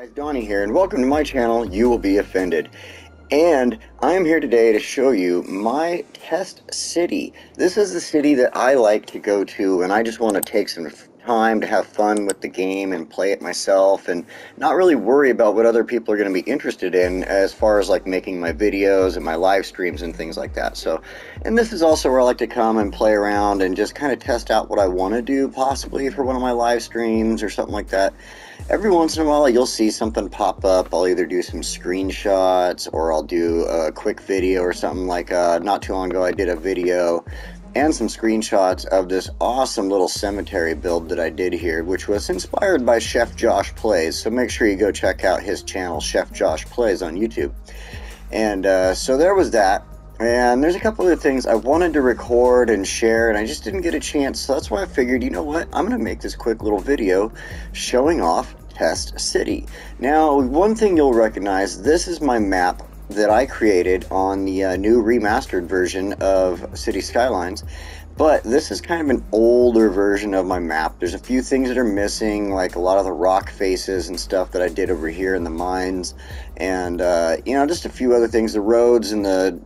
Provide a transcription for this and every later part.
Guys, Donnie here, and welcome to my channel, You Will Be Offended. And I am here today to show you my test city. This is the city that I like to go to, and I just want to take some time to have fun with the game and play it myself and not really worry about what other people are going to be interested in as far as like making my videos and my live streams and things like that. So, and this is also where I like to come and play around and just kind of test out what I want to do possibly for one of my live streams or something like that. Every once in a while you'll see something pop up. I'll either do some screenshots or I'll do a quick video or something. Like not too long ago I did a video and some screenshots of this awesome little cemetery build that I did here, which was inspired by ChefJoshPlays. So make sure you go check out his channel, ChefJoshPlays, on YouTube. And so there was that. And there's a couple of things I wanted to record and share, and I just didn't get a chance. So that's why I figured, you know what, I'm going to make this quick little video showing off Test City. Now, one thing you'll recognize, this is my map that I created on the new remastered version of City Skylines. But this is kind of an older version of my map. There's a few things that are missing, like a lot of the rock faces and stuff that I did over here in the mines. And, you know, just a few other things. The roads and the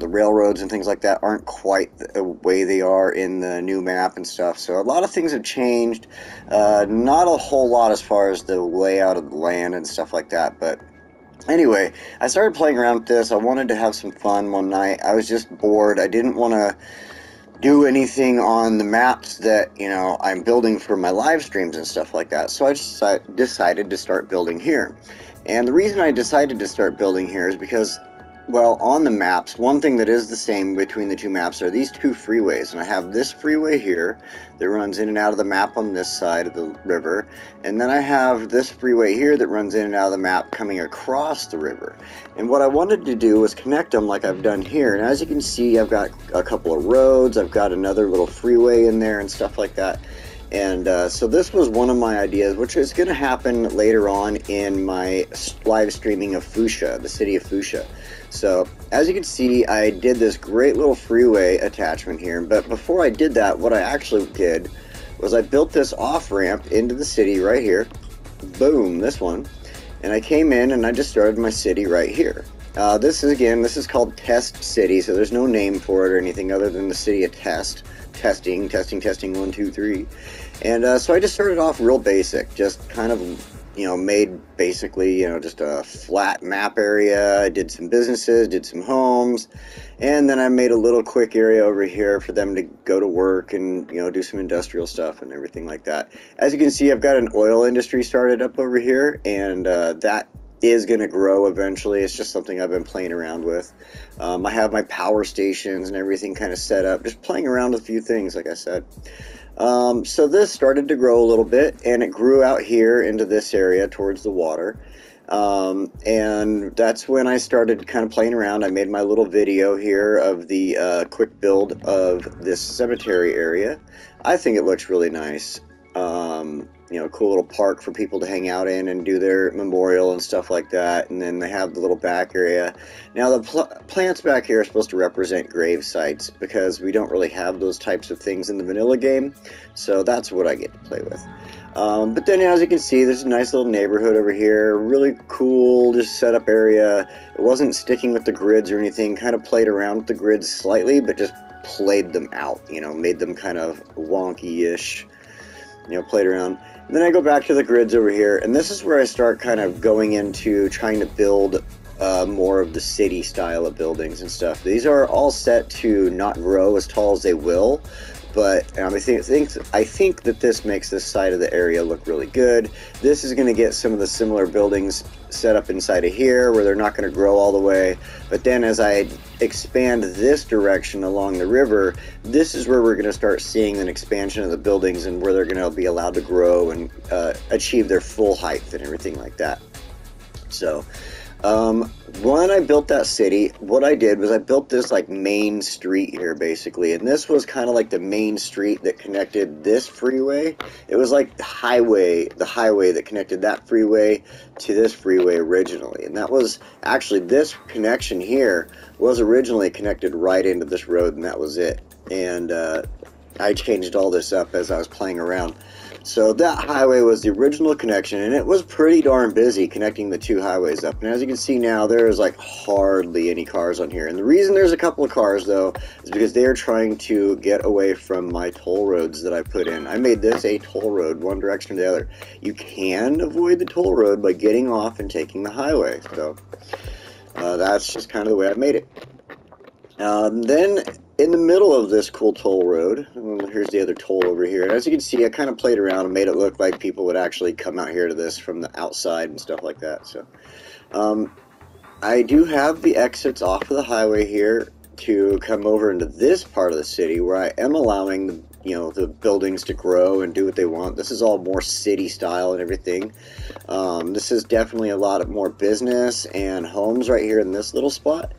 railroads and things like that aren't quite the way they are in the new map and stuff. So a lot of things have changed. Not a whole lot as far as the layout of the land and stuff like that. But anyway, I started playing around with this. I wanted to have some fun one night. I was just bored. I didn't want to do anything on the maps that, you know, I'm building for my live streams and stuff like that. So I just decided to start building here. And the reason I decided to start building here is because, well, on the maps, one thing that is the same between the two maps are these two freeways. And I have this freeway here that runs in and out of the map on this side of the river. And then I have this freeway here that runs in and out of the map coming across the river. And what I wanted to do was connect them like I've done here. And as you can see, I've got a couple of roads. I've got another little freeway in there and stuff like that. And so this was one of my ideas, which is going to happen later on in my live streaming of Fuchsia, the city of Fuchsia. So as you can see, I did this great little freeway attachment here. But before I did that, what I actually did was I built this off-ramp into the city right here. Boom, this one. And I came in and I just started my city right here. This is called Test City, so there's no name for it or anything other than the city of Test. Testing, 1, 2, 3. And so I just started off real basic, just kind of, you know, made basically, you know, just a flat map area. I did some businesses, did some homes, and then I made a little quick area over here for them to go to work and, you know, do some industrial stuff and everything like that. As you can see, I've got an oil industry started up over here, and that is going to grow eventually. It's just something I've been playing around with. I have my power stations and everything kind of set up, just playing around with a few things, like I said. So this started to grow a little bit, and it grew out here into this area towards the water. And that's when I started kind of playing around. I made my little video here of the quick build of this cemetery area. I think it looks really nice. You know, cool little park for people to hang out in and do their memorial and stuff like that. And then they have the little back area. Now the plants back here are supposed to represent grave sites because we don't really have those types of things in the vanilla game. So that's what I get to play with. But then as you can see, there's a nice little neighborhood over here. Really cool, just setup area. It wasn't sticking with the grids or anything. Kind of played around with the grids slightly, but just played them out. You know, made them kind of wonky-ish. You know, played around. And then I go back to the grids over here, and this is where I start kind of going into trying to build more of the city style of buildings and stuff. These are all set to not grow as tall as they will, but I think that this makes this side of the area look really good. This is going to get some of the similar buildings set up inside of here where they're not going to grow all the way. But then as I expand this direction along the river, this is where we're going to start seeing an expansion of the buildings and where they're going to be allowed to grow and achieve their full height and everything like that. So when I built that city, what I did was I built this like main street here basically, and this was kind of like the main street that connected this freeway. It was like the highway that connected that freeway to this freeway originally, and that was actually, this connection here was originally connected right into this road, and that was it. And I changed all this up as I was playing around. So that highway was the original connection, and it was pretty darn busy connecting the two highways up. And as you can see now, there is like hardly any cars on here. And the reason there's a couple of cars though is because they are trying to get away from my toll roads that I put in. I made this a toll road, one direction to the other. You can avoid the toll road by getting off and taking the highway. So that's just kind of the way I made it. Then in the middle of this cool toll road, here's the other toll over here. And as you can see, I kind of played around and made it look like people would actually come out here to this from the outside and stuff like that. So I do have the exits off of the highway here to come over into this part of the city where I am allowing the, the buildings to grow and do what they want. This is all more city style and everything. This is definitely a lot of more business and homes right here in this little spot.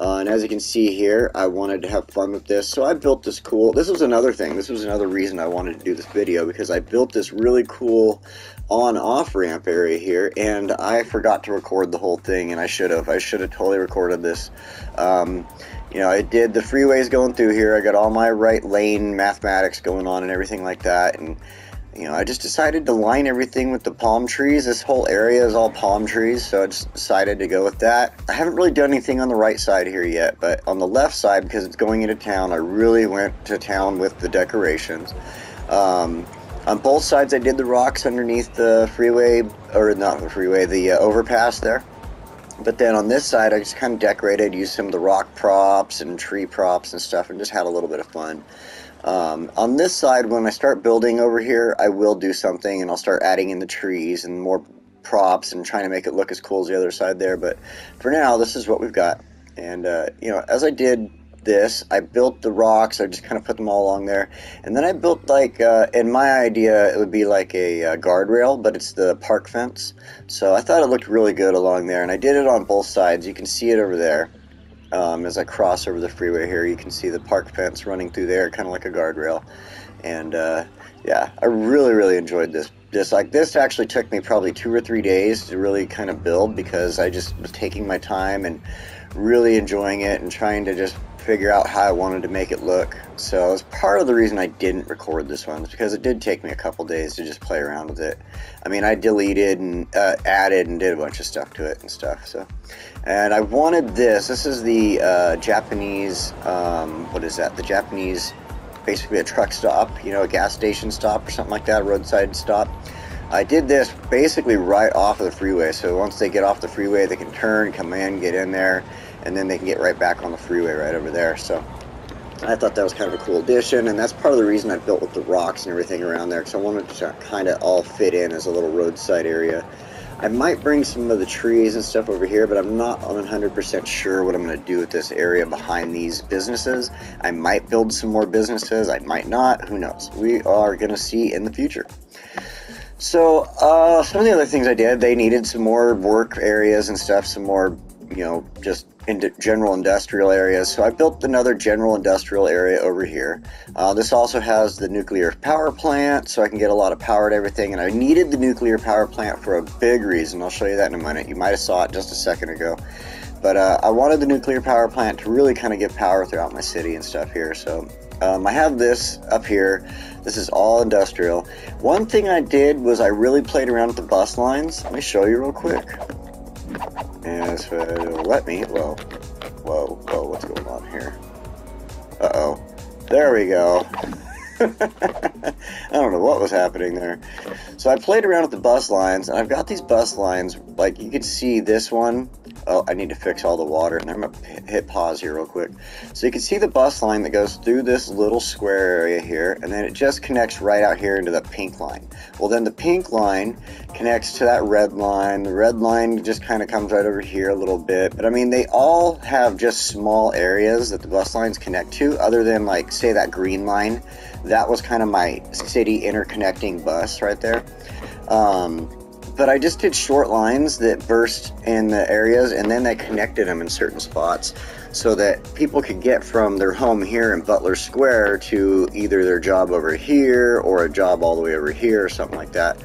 And as you can see here, I wanted to have fun with this, so I built this cool, this was another thing, this was another reason I wanted to do this video, because I built this really cool on-off ramp area here, and I forgot to record the whole thing, and I should have totally recorded this. I did the freeways going through here, I got all my right lane mathematics going on and everything like that, and I just decided to line everything with the palm trees. This whole area is all palm trees, so I just decided to go with that. I haven't really done anything on the right side here yet, but on the left side, because it's going into town, I really went to town with the decorations. On both sides, I did the rocks underneath the freeway, or not the freeway, the overpass there. But then on this side, I just kind of decorated, used some of the rock props and tree props and stuff, and just had a little bit of fun. On this side, when I start building over here, I will do something, and I'll start adding in the trees and more props and trying to make it look as cool as the other side there. But for now, this is what we've got. And as I did this, I built the rocks. I just kind of put them all along there, and then I built like in my idea it would be like a guardrail, but it's the park fence. So I thought it looked really good along there, and I did it on both sides. You can see it over there. As I cross over the freeway here, you can see the park fence running through there, kind of like a guardrail. And yeah, I really enjoyed this. This actually took me probably 2 or 3 days to really kind of build, because I just was taking my time and really enjoying it and trying to just figure out how I wanted to make it look. So it's part of the reason I didn't record this one, because it did take me a couple days to just play around with it. I mean, I deleted and added and did a bunch of stuff to it and stuff. So, and I wanted this. This is the Japanese, what is that? The Japanese, basically a truck stop, a gas station stop or something like that, a roadside stop. I did this basically right off of the freeway, so once they get off the freeway, they can turn, come in, get in there, and then they can get right back on the freeway right over there. So I thought that was kind of a cool addition, and that's part of the reason I built with the rocks and everything around there, because I wanted to kind of all fit in as a little roadside area. I might bring some of the trees and stuff over here, but I'm not 100% sure what I'm going to do with this area behind these businesses. I might build some more businesses, I might not, who knows. We are going to see in the future. So, some of the other things I did, they needed some more work areas and stuff, some more, just general industrial areas. So I built another general industrial area over here. This also has the nuclear power plant, so I can get a lot of power to everything. And I needed the nuclear power plant for a big reason. I'll show you that in a minute. You might have saw it just a second ago. But I wanted the nuclear power plant to really kind of give power throughout my city and stuff here. So I have this up here. This is all industrial. One thing I did was I really played around with the bus lines. Let me show you real quick. And if it'll let me, whoa, what's going on here? Uh-oh. There we go. I don't know what was happening there. So I played around with the bus lines, and I've got these bus lines, like you can see this one. Oh, I need to fix all the water, and I'm going to hit pause here real quick. So you can see the bus line that goes through this little square area here, and then it just connects right out here into the pink line. Well, then the pink line connects to that red line. The red line just kind of comes right over here a little bit. But I mean, they all have just small areas that the bus lines connect to, other than like, say, that green line. That was kind of my city interconnecting bus right there. But I just did short lines that burst in the areas, and then I connected them in certain spots so that people could get from their home here in Butler Square to either their job over here or a job all the way over here or something like that.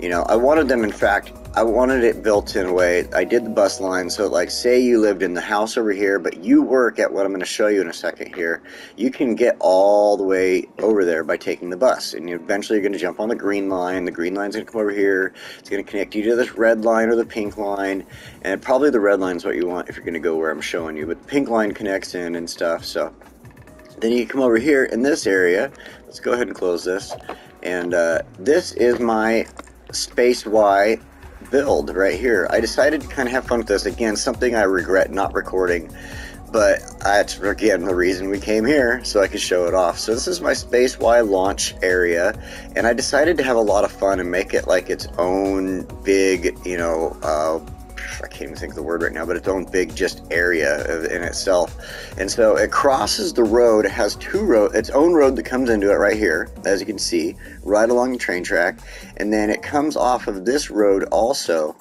You know, I wanted them, in fact, I wanted it built in a way. I did the bus line, so like say you lived in the house over here, but you work at what I'm going to show you in a second here. You can get all the way over there by taking the bus, and eventually you're going to jump on the green line. The green line's going to come over here. It's going to connect you to this red line or the pink line, and probably the red line is what you want if you're going to go where I'm showing you, but the pink line connects in and stuff. So then you come over here in this area. Let's go ahead and close this, and this is my Space Y build right here. I decided to kind of have fun with this. Again, something I regret not recording, but that's again the reason we came here, so I could show it off. So this is my Space Y launch area, and I decided to have a lot of fun and make it like its own big, you know, I can't even think of the word right now, but its own big just area in itself. And so it crosses the road. It has its own road that comes into it right here, as you can see, right along the train track. And then it comes off of this road also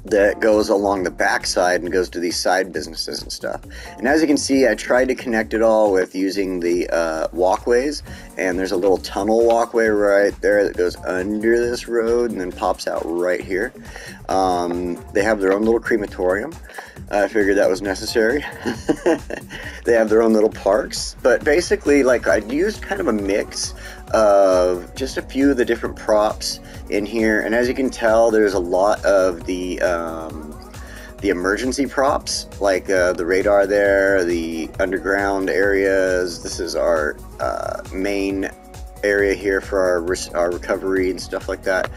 that goes along the backside and goes to these side businesses and stuff. And as you can see, I tried to connect it all with using the walkways, and there's a little tunnel walkway right there that goes under this road and then pops out right here. They have their own little crematorium. I figured that was necessary. They have their own little parks, but basically, like, I used kind of a mix of just a few of the different props in here, and as you can tell, there's a lot of the emergency props, like the radar there, the underground areas. This is our main area here for our recovery and stuff like that.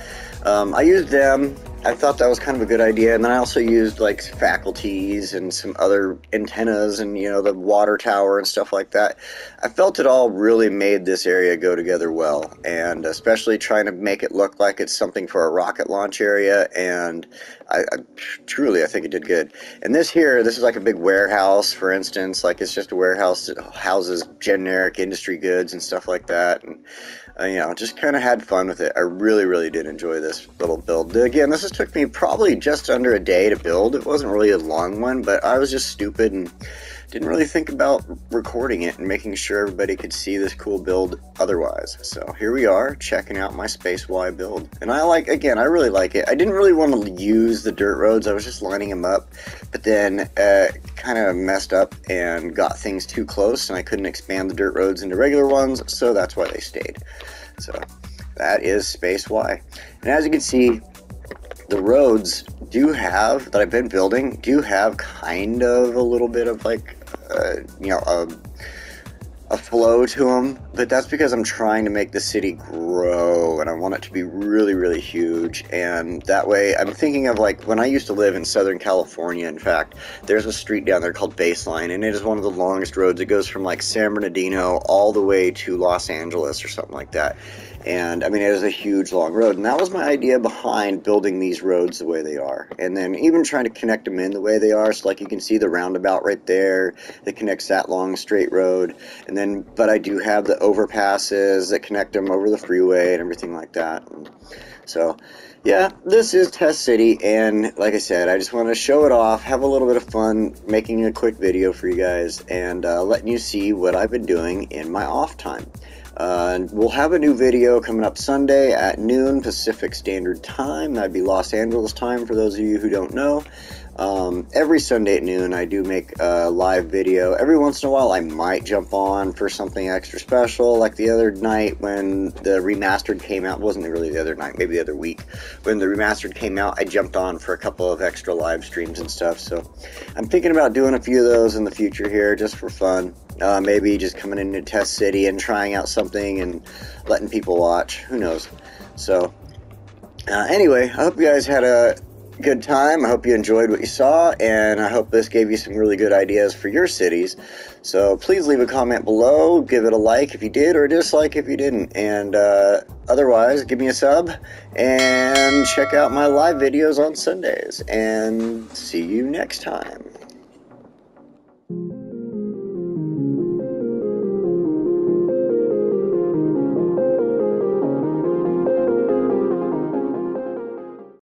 I used them. I thought that was kind of a good idea, and then I also used like faculties and some other antennas and, you know, the water tower and stuff like that. I felt it all really made this area go together well, and especially trying to make it look like it's something for a rocket launch area, and I think it did good. And this is like a big warehouse, for instance. Like, it's just a warehouse that houses generic industry goods and stuff like that, and you know, just kind of had fun with it. I really did enjoy this little build. Again, this took me probably just under a day to build. It wasn't really a long one, but I was just stupid and didn't really think about recording it and making sure everybody could see this cool build otherwise. So here we are, checking out my Space Y build. And I really like it. I didn't really want to use the dirt roads. I was just lining them up, but then kind of messed up and got things too close, and I couldn't expand the dirt roads into regular ones, so that's why they stayed. So that is Space Y. And as you can see, the roads that I've been building do have kind of a little bit of like, you know, a flow to them, but that's because I'm trying to make the city grow, and I want it to be really huge. And that way, I'm thinking of like when I used to live in Southern California. In fact, there's a street down there called Baseline, and it is one of the longest roads. It goes from like San Bernardino all the way to Los Angeles or something like that. And I mean, it is a huge long road, and that was my idea behind building these roads the way they are, and then even trying to connect them in the way they are. So like you can see the roundabout right there that connects that long straight road, and then but I do have the overpasses that connect them over the freeway and everything like that. And so yeah, this is Test City, and like I said, I just want to show it off, have a little bit of fun making a quick video for you guys, and letting you see what I've been doing in my off time. We'll have a new video coming up Sunday at noon Pacific Standard Time. That'd be Los Angeles time for those of you who don't know. Every Sunday at noon I do make a live video. Every once in a while I might jump on for something extra special, like the other night when the Remastered came out. It wasn't really the other night, maybe the other week. When the Remastered came out, I jumped on for a couple of extra live streams and stuff. So I'm thinking about doing a few of those in the future here, just for fun. Maybe just coming into Test City and trying out something and letting people watch. Who knows? So anyway, I hope you guys had a good time. I hope you enjoyed what you saw, and I hope this gave you some really good ideas for your cities. So please leave a comment below, give it a like if you did, or a dislike if you didn't, and otherwise give me a sub and check out my live videos on Sundays, and see you next time.